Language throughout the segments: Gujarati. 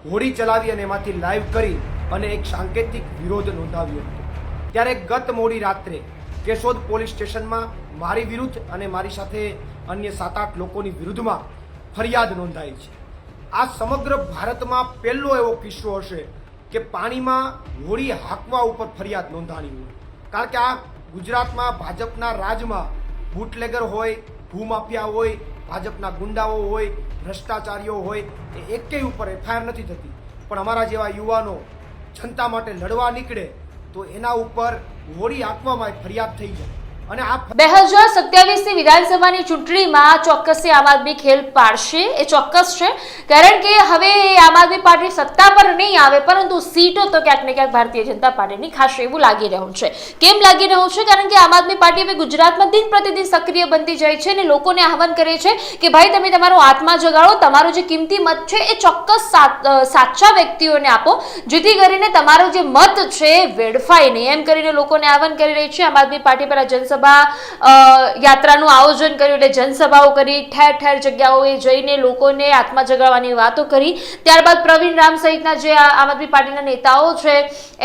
હોડી ચલાવી અને એમાંથી લાઈવ કરી અને એક સાંકેતિક વિરોધ નોંધાવ્યો હતો। ત્યારે ગત મોડી રાત્રે કેશોદ પોલીસ સ્ટેશનમાં મારી વિરુદ્ધ અને મારી સાથે અન્ય 7-8 લોકોની વિરુદ્ધમાં ફરિયાદ નોંધાઈ છે। આ સમગ્ર ભારતમાં પહેલો એવો કિસ્સો હશે કે પાણીમાં હોડી હાંકવા ઉપર ફરિયાદ નોંધાણી હોય, કારણ કે આ ગુજરાતમાં ભાજપના રાજમાં બુટલેગર હોય, ભૂમાફિયા હોય, ભાજપના ગુંડાઓ હોય, ભ્રષ્ટાચારીઓ હોય, એ એકેય ઉપર એફઆઈઆર નથી થતી। પણ અમારા જેવા યુવાનો જનતા માટે લડવા નીકળે તો એના ઉપર હોડી હાંકવામાં ફરિયાદ થઈ જાય અને આ 2027ની વિધાનસભાની ચૂંટણીમાં ચોક્કસ આમ આદમી ખેલ પાડશે, એ ચોક્કસ છે। કારણ કે હવે આમ આદમી પાર્ટી સત્તા પર નહીં આવે, પરંતુ સીટો તો ક્યાંક ને ક્યાંક ભારતીય જનતા પાર્ટીની ખાશે એવું લાગી રહ્યું છે। કેમ લાગી રહ્યું છે? કારણ કે આમ આદમી પાર્ટી હવે ગુજરાતમાં દિન પ્રતિદિન સક્રિય બનતી જાય છે અને લોકોને આહવાન કરે છે કે ભાઈ તમે તમારો આત્મા જગાડો, તમારો જે કિંમતી મત છે એ ચોક્કસ સાચા વ્યક્તિઓને આપો, જેથી કરીને તમારો જે મત છે વેડફાય નહીં, એમ કરીને લોકોને આહવાન કરી રહી છે। આમ આદમી પાર્ટી પર જનસભા યાત્રાનું આયોજન કર્યું, એટલે જનસભાઓ કરી, ઠેર ઠેર જગ્યાઓએ જઈને લોકોને આત્મા જગાડવાની વાતો કરી। ત્યારબાદ પ્રવીણ રામ સહિતના જે આમ આદમી પાર્ટીના નેતાઓ છે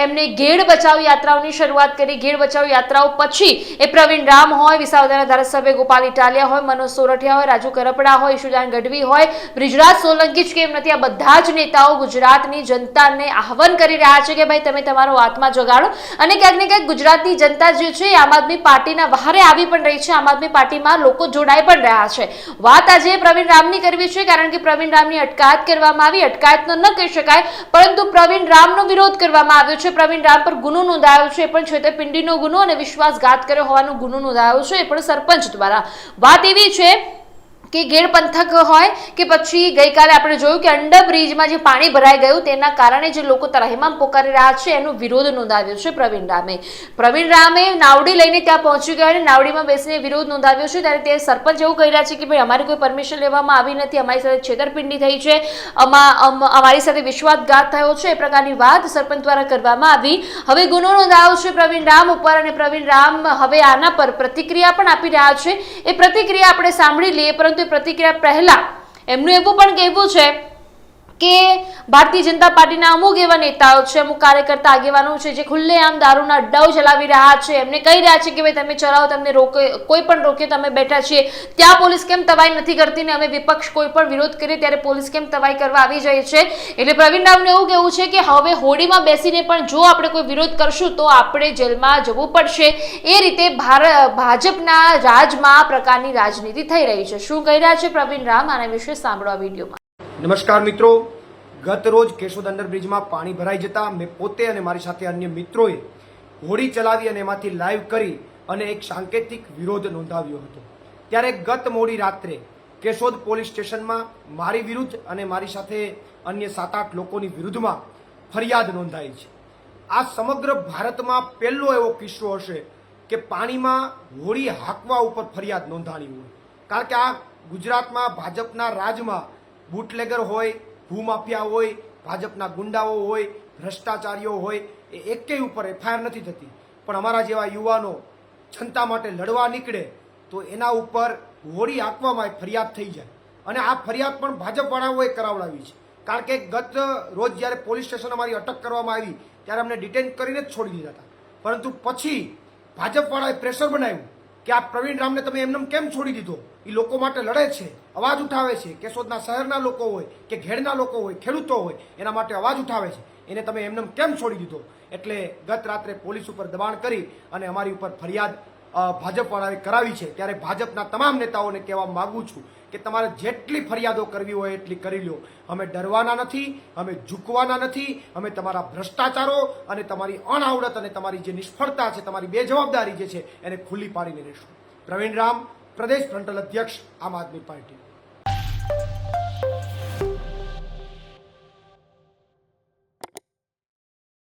એમને ઘેડ બચાવ યાત્રાઓની શરૂઆત કરી। ઘેડ બચાવ યાત્રાઓ પછી એ પ્રવીણ રામ હોય, વિસાવદરના ધારાસભ્ય ગોપાલ ઇટાલિયા હોય, મનોજ સોરઠિયા હોય, રાજુ કરપડા હોય, ઈશુદાન ગઢવી હોય, બ્રિજરાજ સોલંકી જ કેમ નથી, આ બધા જ નેતાઓ ગુજરાતની જનતાને આહવાન કરી રહ્યા છે કે ભાઈ તમે તમારો આત્મા જગાડો। અને ક્યાંક ને ક્યાંક ગુજરાતની જનતા જે છે આમ આદમી પાર્ટીના વહારે આવી પણ રહી છે, આમ આદમી પાર્ટીમાં લોકો જોડાઈ પણ રહ્યા છે। વાત આજે પ્રવીણ રામની કરવી છે, કારણ કે પ્રવીણ રામની અટકાયત કરવામાં આવી। અટકાયત તો ન કહી શકાય, પરંતુ પ્રવીણ રામનો વિરોધ કરવામાં આવ્યો છે। પ્રવીણ રામ પર ગુનો નોંધાયો છે, પણ છેતરપિંડીનો ગુનો અને વિશ્વાસઘાત કર્યો હોવાનો ગુનો નોંધાયો છે, એ પણ સરપંચ દ્વારા। વાત એવી છે કે ગેડ પંથક હોય કે પછી ગઈકાલે આપણે જોયું કે અંડરબ્રિજમાં જે પાણી ભરાઈ ગયું તેના કારણે જે લોકો ત્રાહિમામ પોકારી રહ્યા છે એનો વિરોધ નોંધાવ્યો છે પ્રવીણ રામે નાવડી લઈને ત્યાં પહોંચી ગયા અને નાવડીમાં બેસીને વિરોધ નોંધાવ્યો છે। ત્યારે તે સરપંચ એવું કહી રહ્યા છે કે ભાઈ અમારી કોઈ પરમિશન લેવામાં આવી નથી, અમારી સાથે છેતરપિંડી થઈ છે, અમારી સાથે વિશ્વાસઘાત થયો છે, એ પ્રકારની વાત સરપંચ દ્વારા કરવામાં આવી। હવે ગુનો નોંધાયો છે પ્રવીણ રામ ઉપર અને પ્રવીણ રામ હવે આના પર પ્રતિક્રિયા પણ આપી રહ્યા છે। એ પ્રતિક્રિયા આપણે સાંભળી લઈએ, પરંતુ પ્રતિક્રિયા પહેલા એમનું એવું પણ કહેવું છે કે ભારતીય જનતા પાર્ટીના અમુક એવા નેતાઓ છે, અમુક કાર્યકર્તા આગેવાનો છે જે ખુલ્લેઆમ દારૂના અડ્ડાઓ ચલાવી રહ્યા છે। એમને કહી રહ્યા છે કે ભાઈ તમે ચલાવો, તમને રોકે, કોઈ પણ રોકે તમે બેઠા છીએ, ત્યાં પોલીસ કેમ તવાઈ નથી કરતી ને અમે વિપક્ષ કોઈ પણ વિરોધ કરીએ ત્યારે પોલીસ કેમ તવાઈ કરવા આવી જાય છે। એટલે પ્રવીણ રામનું એવું કહેવું છે કે હવે હોડીમાં બેસીને પણ જો આપણે કોઈ વિરોધ કરશું તો આપણે જેલમાં જવું પડશે। એ રીતે ભાજપના રાજમાં આ પ્રકારની રાજનીતિ થઈ રહી છે। શું કહી રહ્યા છે પ્રવીણ રામ, આના વિશે સાંભળો આ વિડીયોમાં। નમસ્કાર મિત્રો, ગત રોજ કેશોદ અંડરબ્રિજમાં પાણી ભરાઈ જતા મેં પોતે અને મારી સાથે અન્ય મિત્રોએ હોડી ચલાવી અને એમાંથી લાઈવ કરી અને એક સાંકેતિક વિરોધ નોંધાવ્યો હતો। ત્યારે ગત મોડી રાત્રે કેશોદ પોલીસ સ્ટેશનમાં મારી વિરુદ્ધ અને મારી સાથે અન્ય 7-8 લોકોની વિરુદ્ધમાં ફરિયાદ નોંધાઈ છે। આ સમગ્ર ભારતમાં પહેલો એવો કિસ્સો હશે કે પાણીમાં હોડી હાંકવા ઉપર ફરિયાદ નોંધાણી હોય, કારણ કે આ ગુજરાતમાં ભાજપના રાજમાં બુટલેગર હોય, ભૂમાફિયા હોય, ભાજપના ગુંડાઓ હોય, ભ્રષ્ટાચારીઓ હોય, એ એકેય ઉપર એફઆઈઆર નથી થતી। પણ અમારા જેવા યુવાનો જનતા માટે લડવા નીકળે તો એના ઉપર હોડી હાંકવામાં ફરિયાદ થઈ જાય અને આ ફરિયાદ પણ ભાજપવાળાઓએ કરાવડાવી છે। કારણ કે ગત રોજ જ્યારે પોલીસ સ્ટેશન અમારી અટક કરવામાં આવી ત્યારે અમને ડિટેન કરીને જ છોડી દીધા હતા, પરંતુ પછી ભાજપવાળાએ પ્રેશર બનાવ્યું કે આ પ્રવીણ રામને તમે એમને કેમ છોડી દીધો, એ લોકો માટે લડે છે, અવાજ ઉઠાવે છે, કેશોદના શહેરના લોકો હોય કે ઘેડના લોકો હોય, ખેડૂતો હોય, એના માટે અવાજ ઉઠાવે છે, એને તમે એમને કેમ છોડી દીધો। એટલે ગત રાત્રે પોલીસ ઉપર દબાણ કરી અને અમારી ઉપર ફરિયાદ ભાજપવાળાએ કરાવી છે। ત્યારે ભાજપના તમામ નેતાઓને કહેવા માંગુ છું કે તમારે જેટલી ફરિયાદો કરવી હોય એટલી કરી લો, અમે ડરવાના નથી, અમે ઝૂકવાના નથી, અમે તમારા ભ્રષ્ટાચારો અને તમારી અનાવડત અને તમારી જે નિષ્ફળતા છે, તમારી બેજવાબદારી જે છે એને ખુલ્લી પાડીને રહેશું। પ્રવીણ રામ, પ્રદેશ ફ્રન્ટલ અધ્યક્ષ, આમ આદમી પાર્ટી।